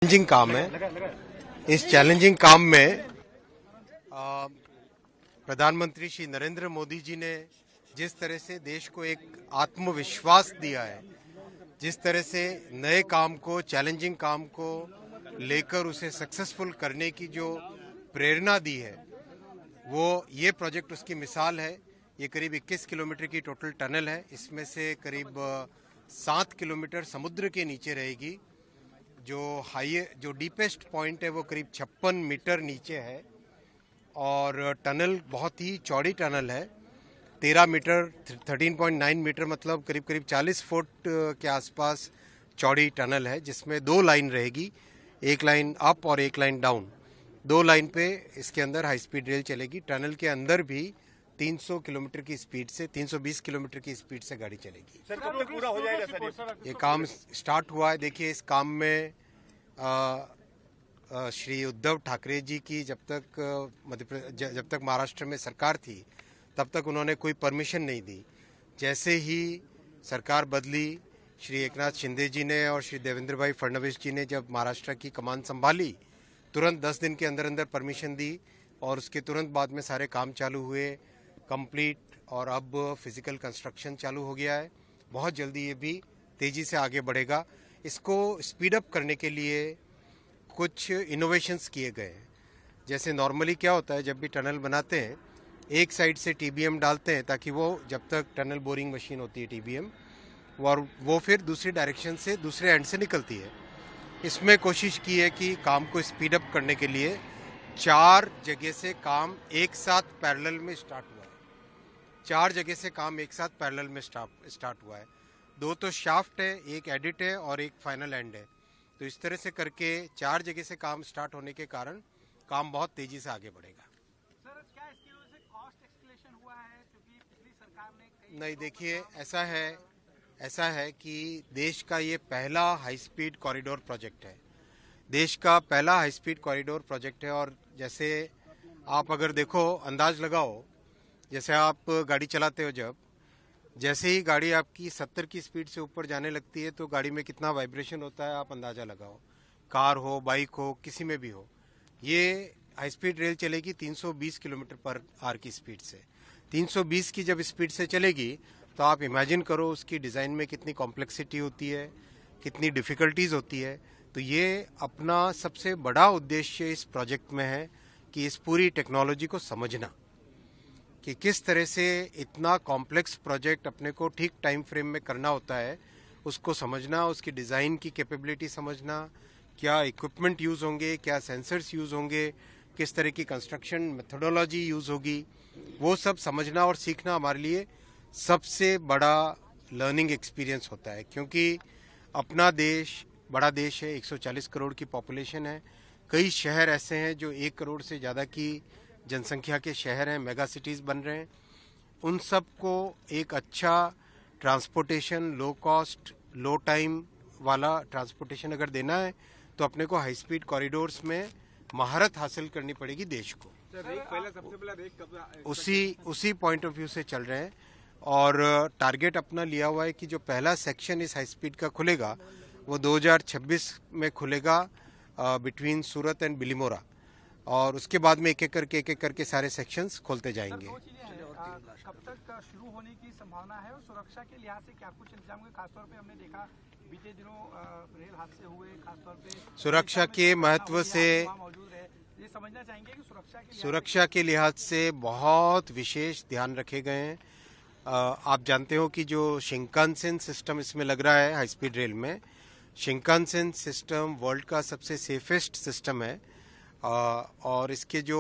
Challenging काम है। इस चैलेंजिंग काम में प्रधानमंत्री श्री नरेंद्र मोदी जी ने जिस तरह से देश को एक आत्मविश्वास दिया है, जिस तरह से नए काम को, चैलेंजिंग काम को लेकर उसे सक्सेसफुल करने की जो प्रेरणा दी है, वो ये प्रोजेक्ट उसकी मिसाल है। ये करीब 21 किलोमीटर की टोटल टनल है। इसमें से करीब 7 किलोमीटर समुद्र के नीचे रहेगी। जो डीपेस्ट पॉइंट है वो करीब 56 मीटर नीचे है और टनल बहुत ही चौड़ी टनल है। 13 मीटर 13.9 मीटर मतलब करीब करीब 40 फुट के आसपास चौड़ी टनल है, जिसमें 2 लाइन रहेगी, एक लाइन अप और एक लाइन डाउन। 2 लाइन पे इसके अंदर हाई स्पीड रेल चलेगी। टनल के अंदर भी 300 किलोमीटर की स्पीड से 320 किलोमीटर की स्पीड से गाड़ी चलेगी। सर कब तक पूरा हो जाएगा सर? ये काम स्टार्ट हुआ है। देखिए, इस काम में श्री उद्धव ठाकरे जी की जब तक महाराष्ट्र में सरकार थी, तब तक उन्होंने कोई परमिशन नहीं दी। जैसे ही सरकार बदली, श्री एकनाथ शिंदे जी ने और श्री देवेंद्र भाई फडणवीस जी ने जब महाराष्ट्र की कमान संभाली, तुरंत 10 दिन के अंदर अंदर परमिशन दी और उसके तुरंत बाद में सारे काम चालू हुए, कंप्लीट, और अब फिजिकल कंस्ट्रक्शन चालू हो गया है। बहुत जल्दी ये भी तेजी से आगे बढ़ेगा। इसको स्पीड अप करने के लिए कुछ इनोवेशंस किए गए हैं। जैसे नॉर्मली क्या होता है, जब भी टनल बनाते हैं एक साइड से टीबीएम डालते हैं, ताकि वो जब तक टनल बोरिंग मशीन होती है टीबीएम, और वो फिर दूसरी डायरेक्शन से दूसरे एंड से निकलती है। इसमें कोशिश की है कि काम को स्पीड अप करने के लिए 4 जगह से काम एक साथ पैरेलल में स्टार्ट हुआ है। 4 जगह से काम एक साथ पैरेलल में स्टार्ट हुआ है। 2 तो शाफ्ट है, एक एडिट है और एक फाइनल एंड है। तो इस तरह से करके 4 जगह से काम स्टार्ट होने के कारण काम बहुत तेजी से आगे बढ़ेगा। सर, क्या इसकी वजह से कॉस्ट एक्सकेलेशन हुआ है? क्योंकि पिछली सरकार ने नहीं, देखिए, ऐसा है कि देश का ये पहला हाई स्पीड कॉरिडोर प्रोजेक्ट है। देश का पहला हाई स्पीड कॉरिडोर प्रोजेक्ट है। और जैसे आप अगर देखो, अंदाज लगाओ, जैसे आप गाड़ी चलाते हो, जैसे ही गाड़ी आपकी 70 की स्पीड से ऊपर जाने लगती है तो गाड़ी में कितना वाइब्रेशन होता है, आप अंदाजा लगाओ। कार हो, बाइक हो, किसी में भी हो। ये हाई स्पीड रेल चलेगी 320 किलोमीटर पर आवर की स्पीड से। 320 की जब स्पीड से चलेगी तो आप इमेजिन करो उसकी डिज़ाइन में कितनी कॉम्प्लेक्सिटी होती है, कितनी डिफ़िकल्टीज होती है। तो ये अपना सबसे बड़ा उद्देश्य इस प्रोजेक्ट में है कि इस पूरी टेक्नोलॉजी को समझना, कि किस तरह से इतना कॉम्प्लेक्स प्रोजेक्ट अपने को ठीक टाइम फ्रेम में करना होता है, उसको समझना, उसकी डिज़ाइन की कैपेबिलिटी समझना, क्या इक्विपमेंट यूज़ होंगे, क्या सेंसर्स यूज़ होंगे, किस तरह की कंस्ट्रक्शन मेथोडोलॉजी यूज़ होगी, वो सब समझना और सीखना हमारे लिए सबसे बड़ा लर्निंग एक्सपीरियंस होता है। क्योंकि अपना देश बड़ा देश है, 140 करोड़ की पॉपुलेशन है। कई शहर ऐसे हैं जो 1 करोड़ से ज़्यादा की जनसंख्या के शहर हैं, मेगा सिटीज़ बन रहे हैं। उन सब को एक अच्छा ट्रांसपोर्टेशन, लो कॉस्ट, लो टाइम वाला ट्रांसपोर्टेशन अगर देना है तो अपने को हाई स्पीड कॉरिडोर्स में महारत हासिल करनी पड़ेगी देश को। सबसे पहला रेक कब? उसी पॉइंट ऑफ व्यू से चल रहे हैं। और टारगेट अपना लिया हुआ है कि जो पहला सेक्शन इस हाई स्पीड का खुलेगा वो 2026 में खुलेगा बिटवीन सूरत एंड बिलीमोरा, और उसके बाद में एक एक करके सारे सेक्शंस खोलते जाएंगे। कब तक शुरू होने की संभावना है और सुरक्षा के लिहाज से क्या कुछ इंतजाम हुए? खासतौर पे हमने देखा बीते दिनों रेल हादसे हुए, खासतौर पे सुरक्षा के महत्व से मौजूद है। ये समझना चाहेंगे कि सुरक्षा के लिहाज से बहुत विशेष ध्यान रखे गए हैं। आप जानते हो कि जो शिंकानसेन सिस्टम इसमें लग रहा है हाई स्पीड रेल में, शिंकानसेन सिस्टम वर्ल्ड का सबसे सेफेस्ट सिस्टम है। और इसके जो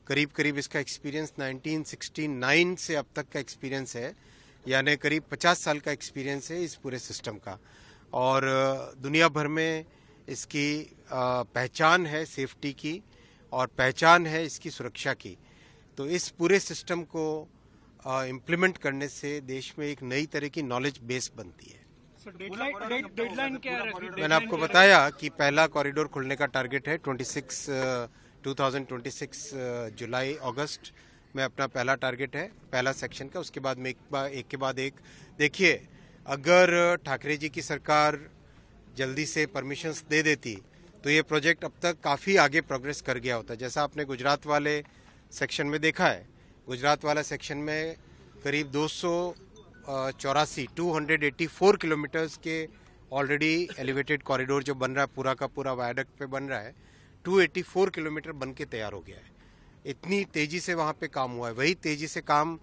करीब करीब इसका एक्सपीरियंस 1969 से अब तक का एक्सपीरियंस है, यानी करीब 50 साल का एक्सपीरियंस है इस पूरे सिस्टम का। और दुनिया भर में इसकी पहचान है सेफ्टी की, और पहचान है इसकी सुरक्षा की। तो इस पूरे सिस्टम को इम्प्लीमेंट करने से देश में एक नई तरह की नॉलेज बेस बनती है। डेडलाइन क्या है? मैंने आपको बताया कि पहला कॉरिडोर खुलने का टारगेट है 2026 जुलाई अगस्त में अपना पहला टारगेट है, पहला सेक्शन का। उसके बाद में एक के बाद एक। देखिए, अगर ठाकरे जी की सरकार जल्दी से परमिशंस दे देती तो ये प्रोजेक्ट अब तक काफ़ी आगे प्रोग्रेस कर गया होता। जैसा आपने गुजरात वाले सेक्शन में देखा है, गुजरात वाला सेक्शन में करीब 284 किलोमीटर्स के ऑलरेडी एलिवेटेड कॉरिडोर जो बन रहा है, पूरा का पूरा वायडक्ट पे बन रहा है, 284 किलोमीटर बन के तैयार हो गया है। इतनी तेजी से वहाँ पे काम हुआ है। वही तेजी से काम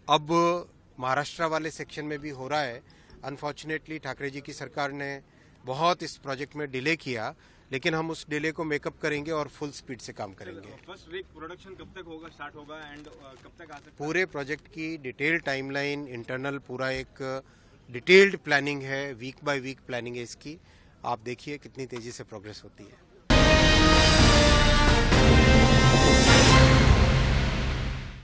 अब महाराष्ट्र वाले सेक्शन में भी हो रहा है। अनफॉर्चुनेटली ठाकरे जी की सरकार ने बहुत इस प्रोजेक्ट में डिले किया, लेकिन हम उस डिले को मेकअप करेंगे और फुल स्पीड से काम करेंगे। फर्स्ट वीक प्रोडक्शन कब तक होगा, स्टार्ट होगा एंड कब तक आ सकता है? पूरे प्रोजेक्ट की डिटेल टाइमलाइन, इंटरनल पूरा एक डिटेल्ड प्लानिंग है, वीक बाय वीक प्लानिंग है इसकी। आप देखिए कितनी तेजी से प्रोग्रेस होती है।